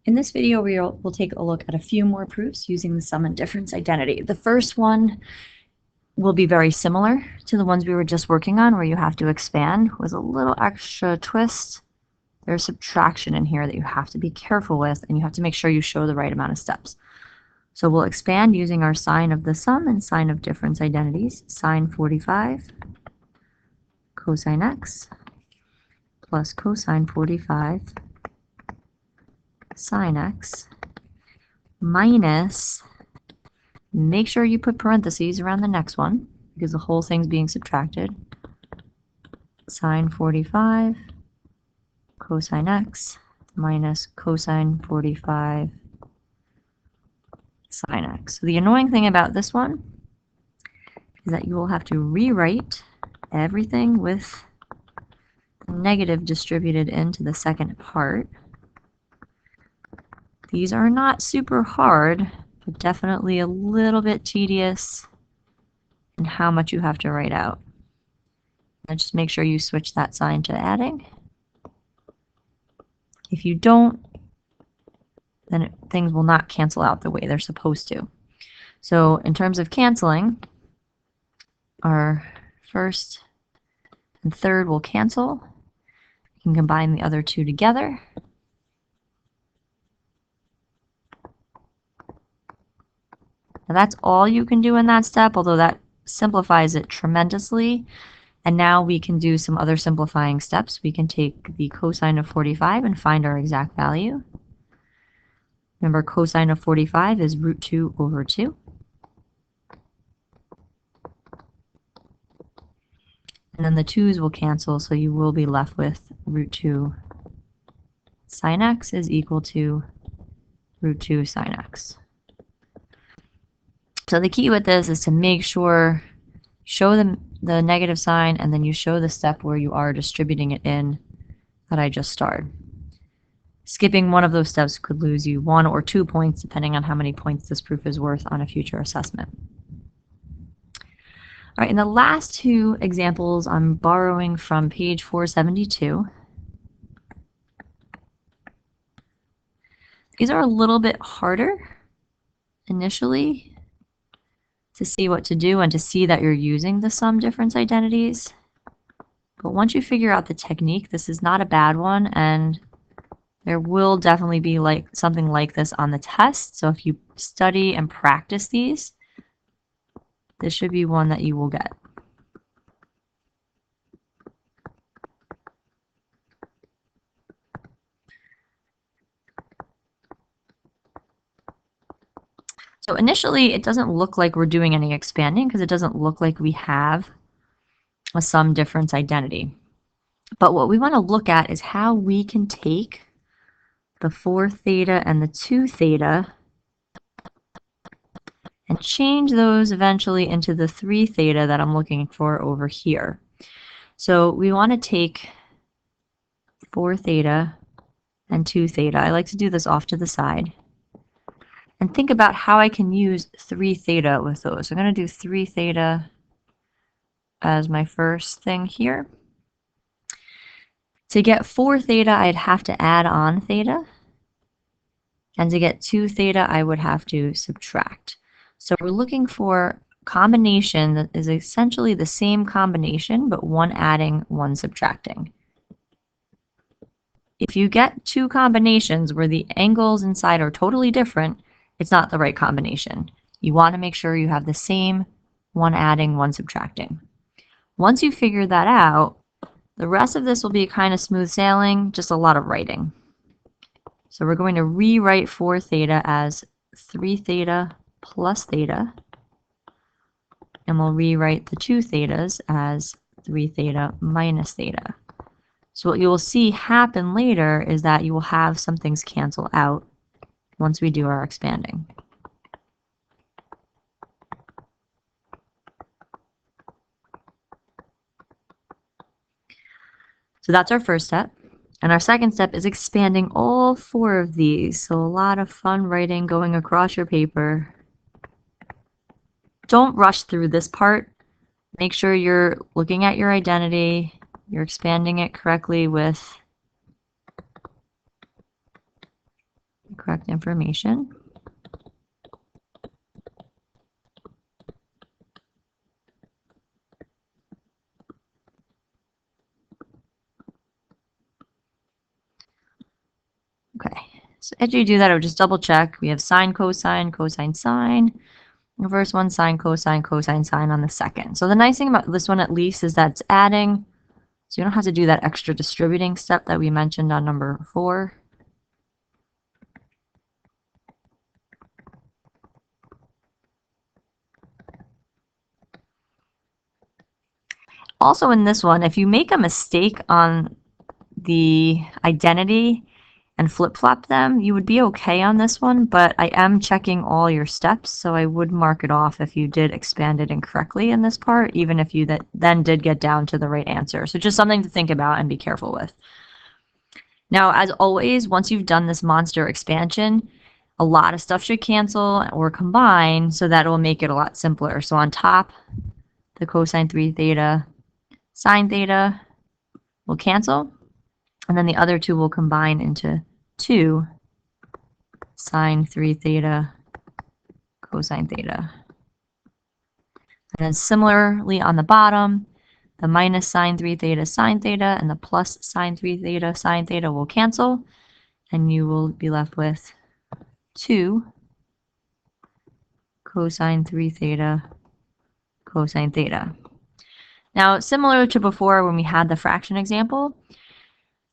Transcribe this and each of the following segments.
In this video, we'll take a look at a few more proofs using the sum and difference identity. The first one will be very similar to the ones we were just working on, where you have to expand with a little extra twist. There's subtraction in here that you have to be careful with, and you have to make sure you show the right amount of steps. So we'll expand using our sign of the sum and sign of difference identities. Sine 45 cosine x plus cosine 45 sine x minus, make sure you put parentheses around the next one because the whole thing's being subtracted, sine 45 cosine x minus cosine 45 sine x. So the annoying thing about this one is that you will have to rewrite everything with the negative distributed into the second part. These are not super hard, but definitely a little bit tedious in how much you have to write out. And just make sure you switch that sign to adding. If you don't, then things will not cancel out the way they're supposed to. So in terms of canceling, our first and third will cancel. You can combine the other two together. Now that's all you can do in that step, although that simplifies it tremendously. And now we can do some other simplifying steps. We can take the cosine of 45 and find our exact value. Remember, cosine of 45 is root 2 over 2. And then the 2's will cancel, so you will be left with root 2 sine x is equal to root 2 sine x. So the key with this is to make sure, show the negative sign, and then you show the step where you are distributing it in that I just starred. Skipping one of those steps could lose you 1 or 2 points, depending on how many points this proof is worth on a future assessment. All right, in the last two examples, I'm borrowing from page 472. These are a little bit harder initially to see what to do and to see that you're using the sum difference identities. But once you figure out the technique, this is not a bad one, and there will definitely be something like this on the test. So if you study and practice these, this should be one that you will get. So initially, it doesn't look like we're doing any expanding because it doesn't look like we have a sum difference identity. But what we want to look at is how we can take the 4 theta and the 2 theta and change those eventually into the 3 theta that I'm looking for over here. So we want to take 4 theta and 2 theta. I like to do this off to the side. And think about how I can use 3 theta with those. So I'm going to do 3 theta as my first thing here. To get 4 theta, I'd have to add on theta. And to get 2 theta, I would have to subtract. So we're looking for a combination that is essentially the same combination, but one adding, one subtracting. If you get 2 combinations where the angles inside are totally different, it's not the right combination. You want to make sure you have the same, one adding, one subtracting. Once you figure that out, the rest of this will be kind of smooth sailing, just a lot of writing. So we're going to rewrite 4 theta as 3 theta plus theta, and we'll rewrite the 2 thetas as 3 theta minus theta. So what you will see happen later is that you will have some things cancel out once we do our expanding. So that's our first step. And our second step is expanding all 4 of these. So a lot of fun writing going across your paper. Don't rush through this part. Make sure you're looking at your identity, you're expanding it correctly with correct information. Okay, so after you do that, I would just double check. We have sine, cosine, cosine, sine. The first one, sine, cosine, cosine, sine on the second. So the nice thing about this one at least is that it's adding, so you don't have to do that extra distributing step that we mentioned on number 4. Also in this one, if you make a mistake on the identity and flip-flop them, you would be okay on this one, but I am checking all your steps, so I would mark it off if you did expand it incorrectly in this part, even if you then did get down to the right answer. So just something to think about and be careful with. Now, as always, once you've done this monster expansion, a lot of stuff should cancel or combine, so that will make it a lot simpler. So on top, the cosine 3 theta, sine theta will cancel, and then the other two will combine into 2 sine 3 theta cosine theta. And then similarly on the bottom, the minus sine 3 theta sine theta and the plus sine 3 theta sine theta will cancel, and you will be left with 2 cosine 3 theta cosine theta. Now, similar to before when we had the fraction example,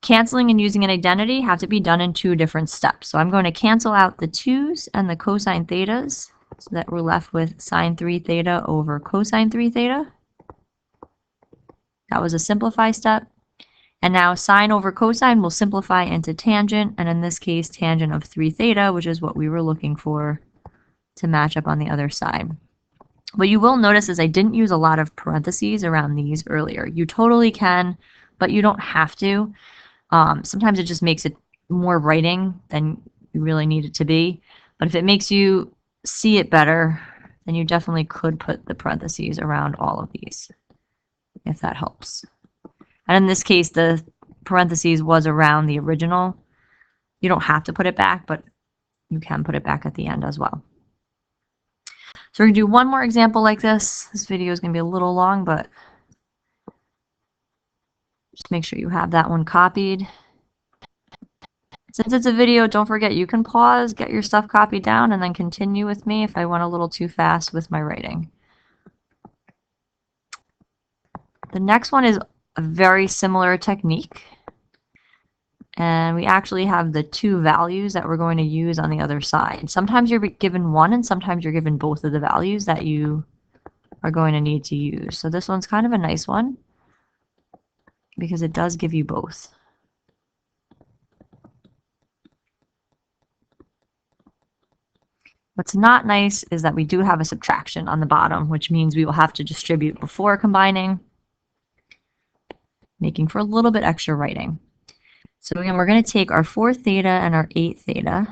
canceling and using an identity have to be done in 2 different steps. So I'm going to cancel out the 2's and the cosine thetas so that we're left with sine 3 theta over cosine 3 theta. That was a simplify step. And now sine over cosine will simplify into tangent, and in this case, tangent of 3 theta, which is what we were looking for to match up on the other side. What you will notice is I didn't use a lot of parentheses around these earlier. You totally can, but you don't have to. Sometimes it just makes it more writing than you really need it to be. But if it makes you see it better, then you definitely could put the parentheses around all of these, if that helps. And in this case, the parentheses was around the original. You don't have to put it back, but you can put it back at the end as well. So we're going to do one more example like this. This video is going to be a little long, but just make sure you have that one copied. Since it's a video, don't forget you can pause, get your stuff copied down, and then continue with me if I went a little too fast with my writing. The next one is a very similar technique. And we actually have the 2 values that we're going to use on the other side. Sometimes you're given one and sometimes you're given both of the values that you are going to need to use. So this one's kind of a nice one because it does give you both. What's not nice is that we do have a subtraction on the bottom, which means we will have to distribute before combining, making for a little bit extra writing. So again, we're going to take our 4 theta and our 8 theta,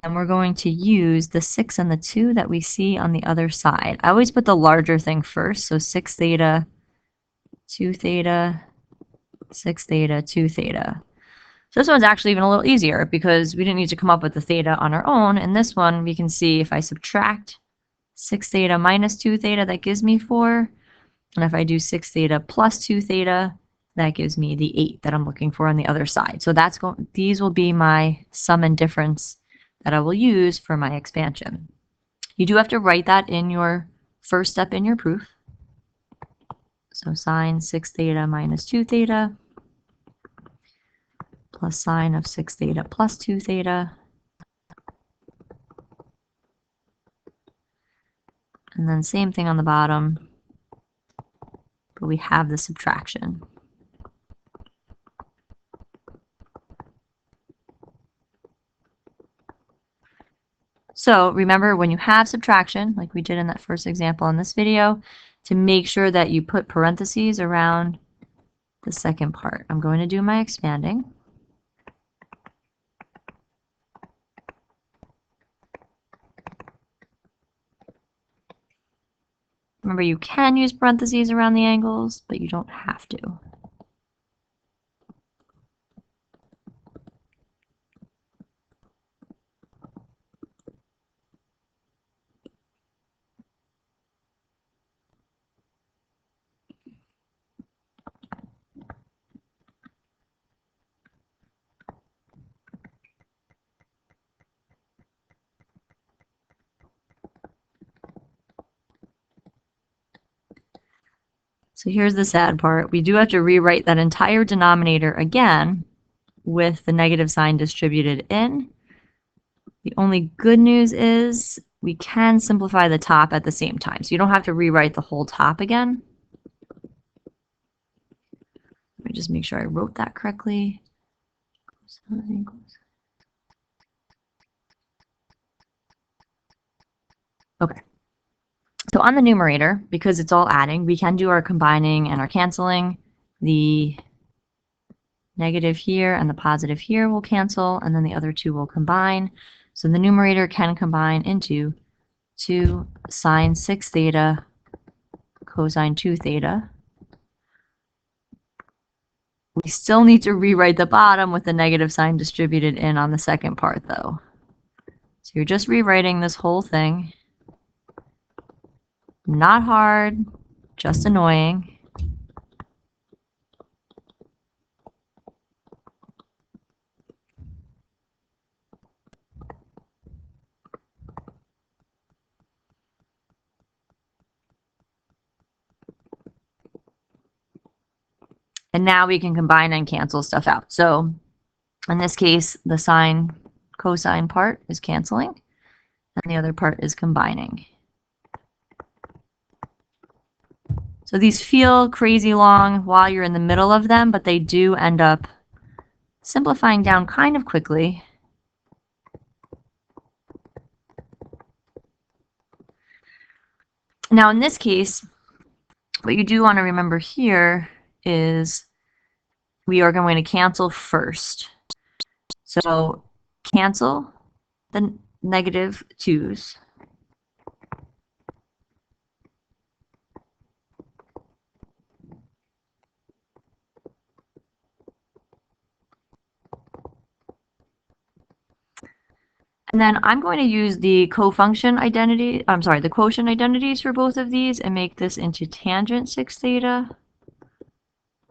and we're going to use the 6 and the 2 that we see on the other side. I always put the larger thing first, so 6 theta, 2 theta, 6 theta, 2 theta. So this one's actually even a little easier because we didn't need to come up with the theta on our own. In this one, we can see if I subtract 6 theta minus 2 theta, that gives me 4. And if I do 6 theta plus 2 theta, that gives me the 8 that I'm looking for on the other side. So these will be my sum and difference that I will use for my expansion. You do have to write that in your first step in your proof. So sine 6 theta minus 2 theta plus sine of 6 theta plus 2 theta. And then same thing on the bottom, but we have the subtraction. So remember, when you have subtraction, like we did in that first example in this video, to make sure that you put parentheses around the second part. I'm going to do my expanding. Remember, you can use parentheses around the angles, but you don't have to. So here's the sad part. We do have to rewrite that entire denominator again with the negative sign distributed in. The only good news is we can simplify the top at the same time. So you don't have to rewrite the whole top again. Let me just make sure I wrote that correctly. Okay. So on the numerator, because it's all adding, we can do our combining and our canceling. The negative here and the positive here will cancel, and then the other two will combine. So the numerator can combine into 2 sine 6 theta cosine 2 theta. We still need to rewrite the bottom with the negative sign distributed in on the second part, though. So you're just rewriting this whole thing. Not hard, just annoying. And now we can combine and cancel stuff out. So in this case, the sine cosine part is canceling, and the other part is combining. So these feel crazy long while you're in the middle of them, but they do end up simplifying down kind of quickly. Now in this case, what you do want to remember here is we are going to cancel first. So cancel the negative 2's. And then I'm going to use the quotient identities for both of these and make this into tangent 6 theta,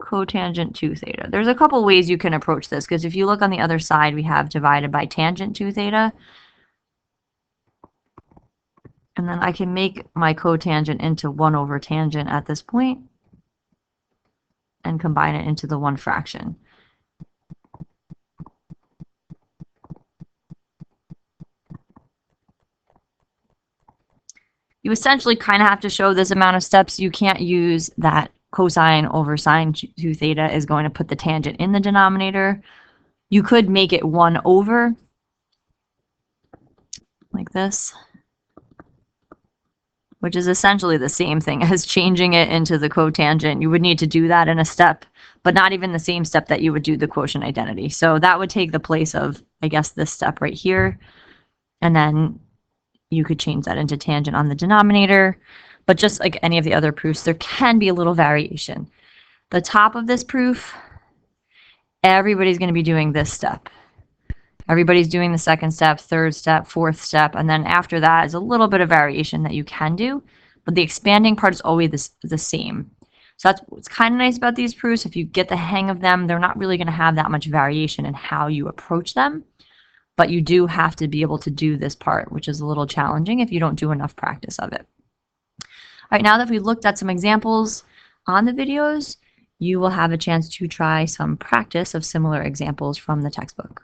cotangent 2 theta. There's a couple ways you can approach this, because if you look on the other side, we have divided by tangent 2 theta. And then I can make my cotangent into 1 over tangent at this point and combine it into the 1 fraction. You essentially kind of have to show this amount of steps. You can't use that cosine over sine 2 theta is going to put the tangent in the denominator. You could make it 1 over, like this, which is essentially the same thing as changing it into the cotangent. You would need to do that in a step, but not even the same step that you would do the quotient identity. So that would take the place of, I guess, this step right here. And then you could change that into tangent on the denominator. But just like any of the other proofs, there can be a little variation. The top of this proof, everybody's going to be doing this step. Everybody's doing the second step, third step, fourth step, and then after that is a little bit of variation that you can do, but the expanding part is always the same. So that's what's kind of nice about these proofs. If you get the hang of them, they're not really going to have that much variation in how you approach them, but you do have to be able to do this part, which is a little challenging if you don't do enough practice of it. All right, now that we've looked at some examples on the videos, you will have a chance to try some practice of similar examples from the textbook.